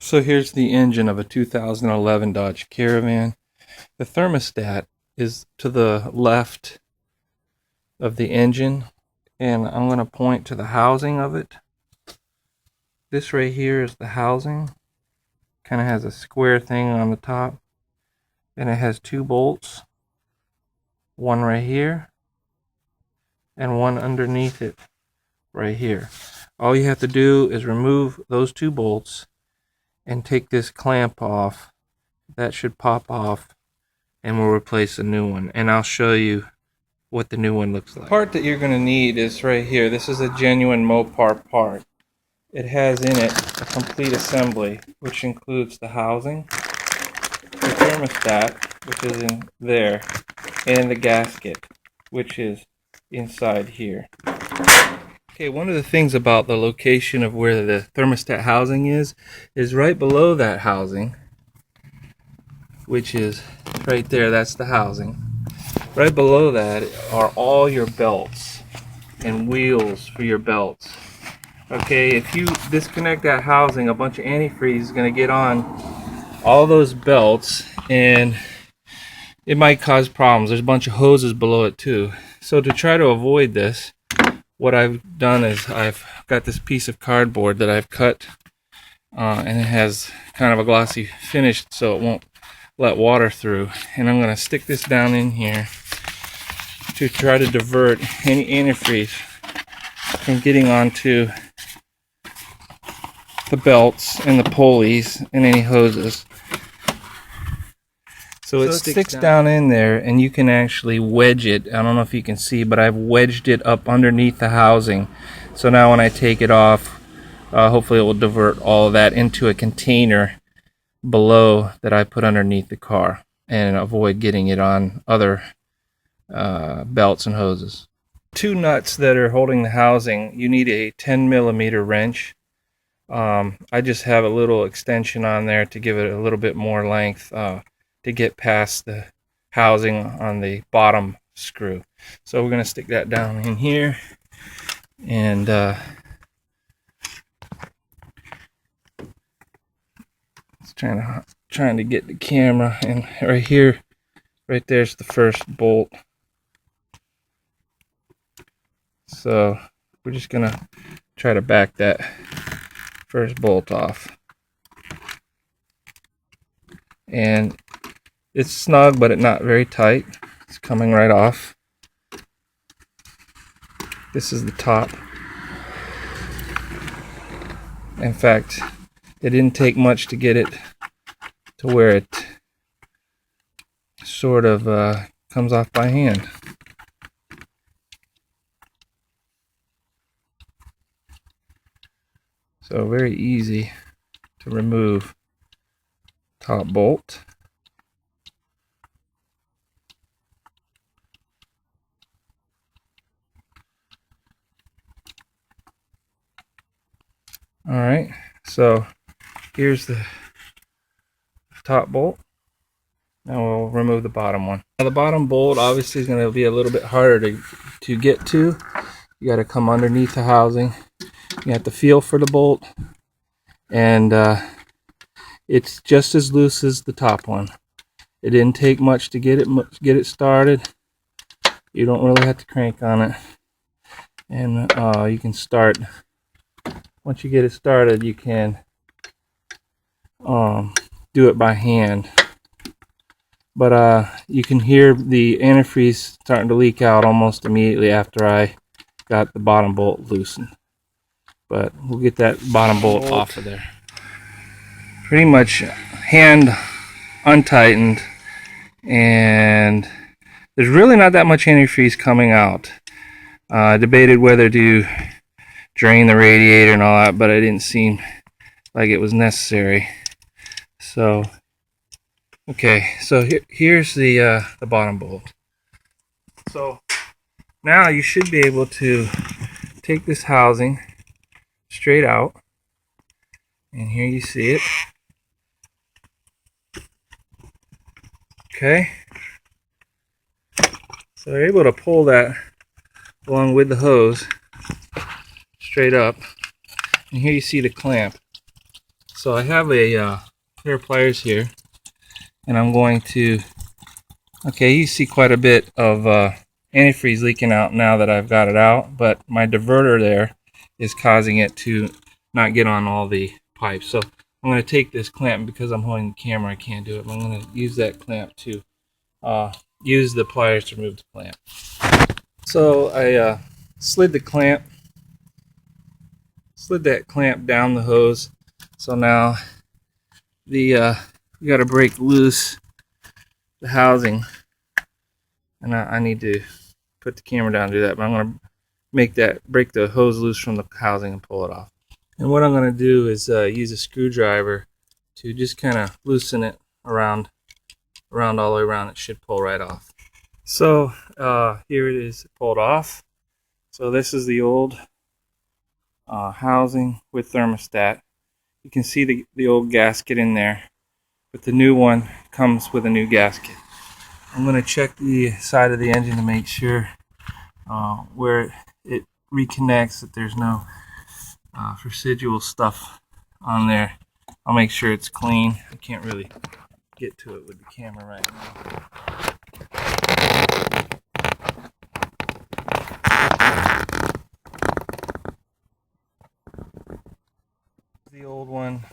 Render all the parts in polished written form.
So here's the engine of a 2011 Dodge Caravan. The thermostat is to the left of the engine, and I'm going to point to the housing of it. This right here is the housing. Kind of has a square thing on the top, and it has two bolts, one right here and one underneath it right here. All you have to do is remove those two bolts and take this clamp off. That should pop off, and we'll replace a new one, and I'll show you what the new one looks like. The part that you're going to need is right here. This is a genuine Mopar part. It has in it a complete assembly, which includes the housing, the thermostat, which is in there, and the gasket, which is inside here. Okay, one of the things about the location of where the thermostat housing is right below that housing, which is right there. That's the housing. Right below that are all your belts and wheels for your belts. Okay, if you disconnect that housing, a bunch of antifreeze is going to get on all those belts, and it might cause problems. There's a bunch of hoses below it too. So to try to avoid this, what I've done is I've got this piece of cardboard that I've cut, and it has kind of a glossy finish so it won't let water through. And I'm going to stick this down in here to try to divert any antifreeze from getting onto the belts and the pulleys and any hoses. So it sticks down in there, and you can actually wedge it. I don't know if you can see, but I've wedged it up underneath the housing. So now when I take it off, hopefully it will divert all of that into a container below that I put underneath the car and avoid getting it on other belts and hoses. Two nuts that are holding the housing, you need a 10mm wrench. I just have a little extension on there to give it a little bit more length to get past the housing on the bottom screw. So we're going to stick that down in here, and it's trying to get the camera, and right here, right there's the first bolt. So we're just going to try to back that first bolt off. And it's snug, but it's not very tight. It's coming right off. This is the top. In fact, it didn't take much to get it to where it sort of comes off by hand. So very easy to remove. Top bolt. Alright, so here's the top bolt. Now we'll remove the bottom one. Now the bottom bolt obviously is going to be a little bit harder to get to. You got to come underneath the housing. You have to feel for the bolt, and it's just as loose as the top one. It didn't take much to get it started. You don't really have to crank on it, and you can start. Once you get it started, you can do it by hand. But you can hear the antifreeze starting to leak out almost immediately after I got the bottom bolt loosened. But we'll get that bottom bolt off of there. Pretty much hand untightened, and there's really not that much antifreeze coming out. I debated whether to drain the radiator and all that, but it didn't seem like it was necessary. So okay, so here's the bottom bolt. So now you should be able to take this housing straight out, and here you see it. Okay, so they're able to pull that along with the hose straight up, and here you see the clamp. So I have a pair of pliers here, and I'm going to, okay, you see quite a bit of antifreeze leaking out now that I've got it out, but my diverter there is causing it to not get on all the pipes. So I'm going to take this clamp, because I'm holding the camera, I can't do it, but I'm going to use that clamp to use the pliers to remove the clamp. So I slid that clamp down the hose. So now we got to break loose the housing, and I need to put the camera down and do that, but I'm going to break the hose loose from the housing and pull it off. And what I'm going to do is use a screwdriver to just kind of loosen it around all the way around. It should pull right off. So here it is, pulled off. So this is the old housing with thermostat. You can see the old gasket in there, but the new one comes with a new gasket. I'm going to check the side of the engine to make sure where it reconnects that there's no residual stuff on there. I'll make sure it's clean. I can't really get to it with the camera right now. The old one,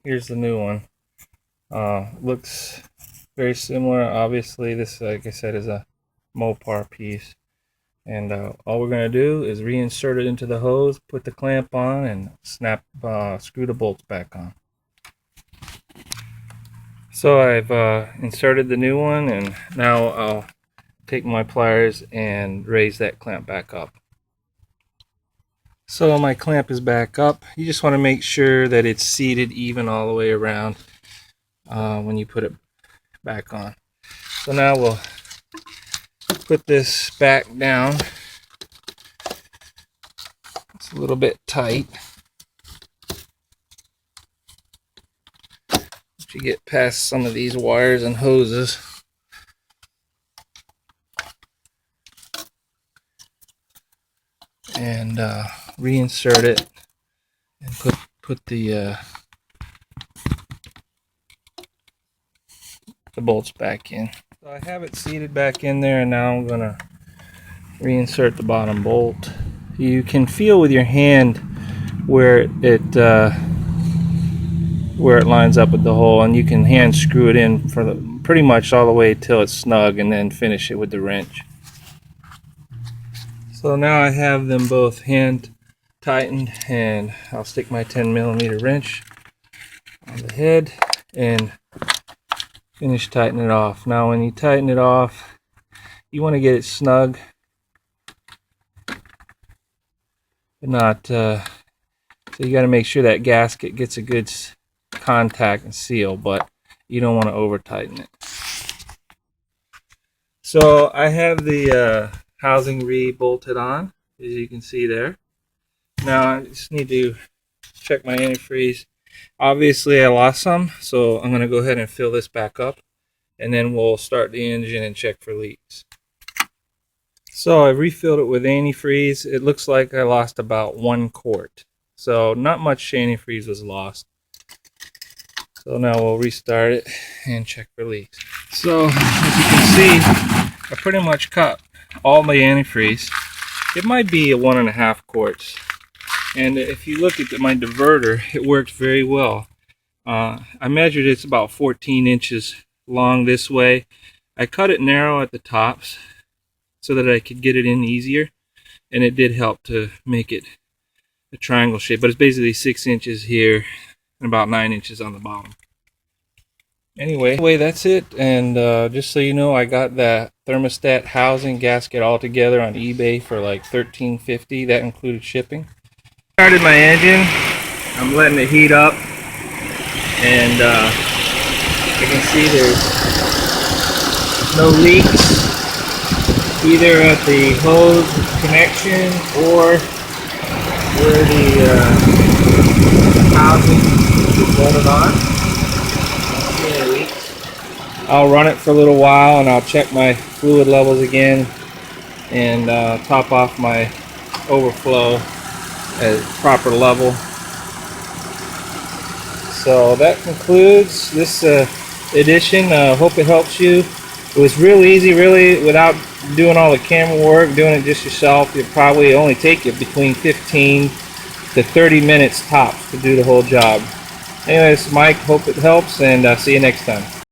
here's the new one. Looks very similar. Obviously this, like I said, is a Mopar piece, and all we're going to do is reinsert it into the hose, put the clamp on, and screw the bolts back on. So I've inserted the new one, and now I'll take my pliers and raise that clamp back up. So my clamp is back up. You just want to make sure that it's seated even all the way around when you put it back on. So now we'll put this back down. It's a little bit tight. If you get past some of these wires and hoses, and reinsert it and put the bolts back in. So I have it seated back in there, and now I'm gonna reinsert the bottom bolt. You can feel with your hand where it lines up with the hole, and you can hand screw it in for pretty much all the way till it's snug, and then finish it with the wrench. So now I have them both hand tightened, and I'll stick my 10mm wrench on the head and finish tightening it off. Now when you tighten it off, you want to get it snug, but not so you got to make sure that gasket gets a good contact and seal, but you don't want to over tighten it. So I have the housing re-bolted on, as you can see there. Now I just need to check my antifreeze. Obviously I lost some, so I'm going to go ahead and fill this back up, and then we'll start the engine and check for leaks. So I refilled it with antifreeze. It looks like I lost about 1 quart. So not much antifreeze was lost. So now we'll restart it and check for leaks. So as you can see, I pretty much cut all my antifreeze. It might be a 1.5 quarts. And if you look at my diverter, it works very well. I measured it's about 14 inches long this way. I cut it narrow at the tops so that I could get it in easier, and it did help to make it a triangle shape, but it's basically 6 inches here and about 9 inches on the bottom. Anyway, that's it. And just so you know, I got that thermostat housing gasket all together on eBay for like $13.50. That included shipping. Started my engine. I'm letting it heat up, and you can see there's no leaks either at the hose connection or where the housing is bolted on. I'll run it for a little while, and I'll check my fluid levels again and top off my overflow at proper level. So that concludes this edition. Hope it helps you. It was real easy, really, without doing all the camera work, doing it just yourself. It'll probably only take you between 15 to 30 minutes tops to do the whole job. Anyways, Mike, hope it helps, and see you next time.